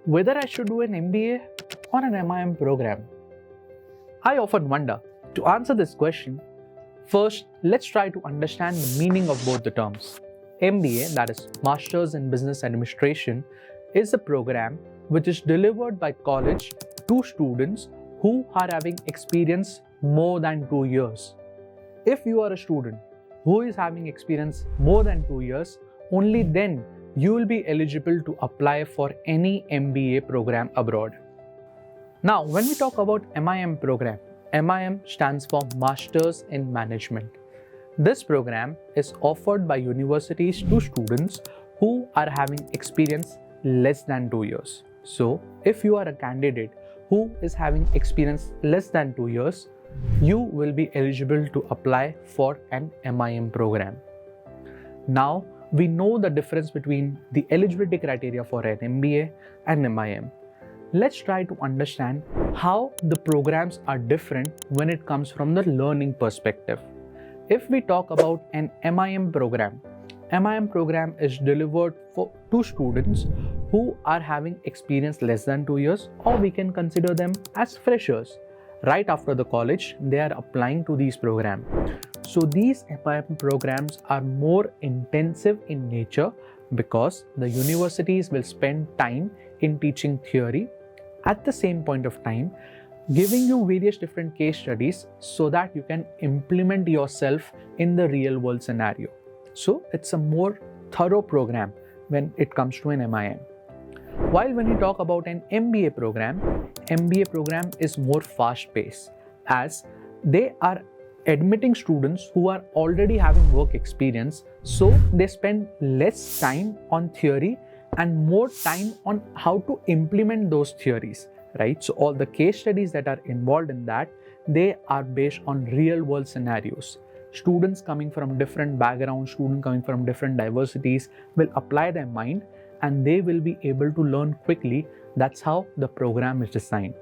whether I should do an MBA or an MIM program. I often wonder. To answer this question, first let's try to understand the meaning of both the terms. MBA, that is Masters in Business Administration, is a program which is delivered by college to students who are having experience more than 2 years. If you are a student who is having experience more than 2 years, only then you will be eligible to apply for any MBA program abroad. Now, when we talk about MIM program, MIM stands for Masters in Management. This program is offered by universities to students who are having experience less than 2 years. So, if you are a candidate who is having experience less than 2 years, you will be eligible to apply for an MIM program. Now, we know the difference between the eligibility criteria for an MBA and MIM. Let's try to understand how the programs are different when it comes from the learning perspective. If we talk about an MIM program is delivered to students who are having experience less than 2 years, or we can consider them as freshers. Right after the college, they are applying to these programs. So these MIM programs are more intensive in nature because the universities will spend time in teaching theory, at the same point of time giving you various different case studies so that you can implement yourself in the real world scenario. So it's a more thorough program when it comes to an MIM. While when you talk about an MBA program is more fast-paced, as they are admitting students who are already having work experience, so they spend less time on theory and more time on how to implement those theories, right? So all the case studies that are involved in that, they are based on real-world scenarios. Students coming from different backgrounds, students coming from different diversities will apply their mind and they will be able to learn quickly. That's how the program is designed.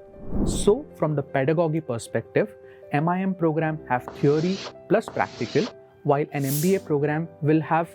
So from the pedagogy perspective, MIM program have theory plus practical, while an MBA program will have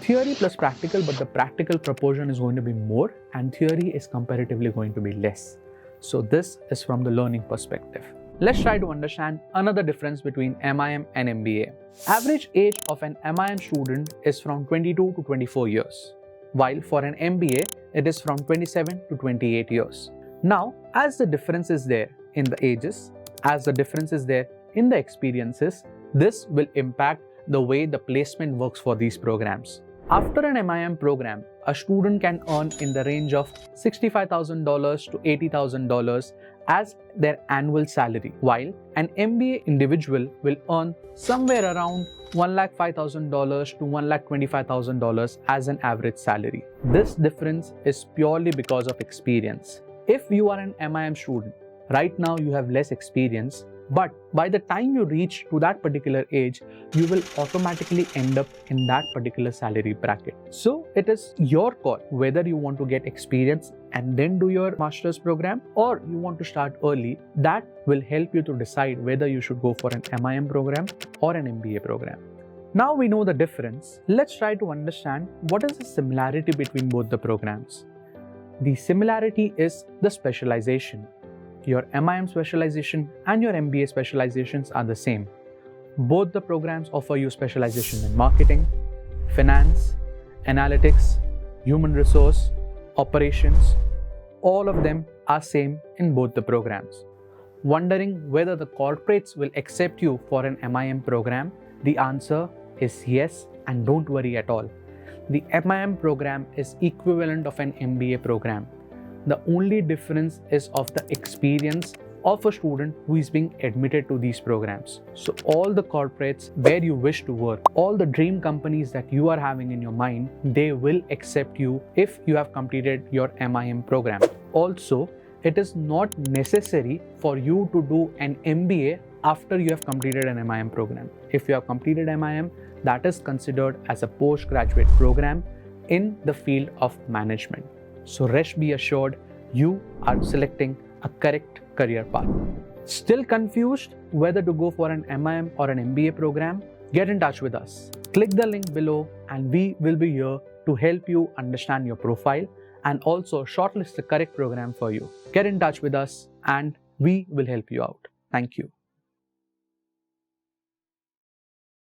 theory plus practical, but the practical proportion is going to be more and theory is comparatively going to be less. So this is from the learning perspective. Let's try to understand another difference between MIM and MBA. Average age of an MIM student is from 22 to 24 years, while for an MBA, it is from 27 to 28 years. Now, as the difference is there in the ages, as the difference is there in the experiences, this will impact the way the placement works for these programs. After an MIM program, a student can earn in the range of $65,000 to $80,000 as their annual salary, while an MBA individual will earn somewhere around $105,000 to $125,000 as an average salary. This difference is purely because of experience. If you are an MIM student, right now you have less experience, but by the time you reach to that particular age, you will automatically end up in that particular salary bracket. So it is your call whether you want to get experience and then do your master's program, or you want to start early. That will help you to decide whether you should go for an MIM program or an MBA program. Now we know the difference. Let's try to understand what is the similarity between both the programs. The similarity is the specialization. Your MIM specialization and your MBA specializations are the same. Both the programs offer you specialization in marketing, finance, analytics, human resource, operations. All of them are same in both the programs. Wondering whether the corporates will accept you for an MIM program? The answer is yes, and don't worry at all. The MIM program is equivalent of an MBA program. The only difference is of the experience of a student who is being admitted to these programs. So all the corporates where you wish to work, all the dream companies that you are having in your mind, they will accept you if you have completed your MIM program. Also, it is not necessary for you to do an MBA after you have completed an MIM program. If you have completed MIM, that is considered as a postgraduate program in the field of management. So rest be assured, you are selecting a correct career path. Still confused whether to go for an MIM or an MBA program? Get in touch with us. Click the link below and we will be here to help you understand your profile and also shortlist the correct program for you. Get in touch with us and we will help you out. Thank you.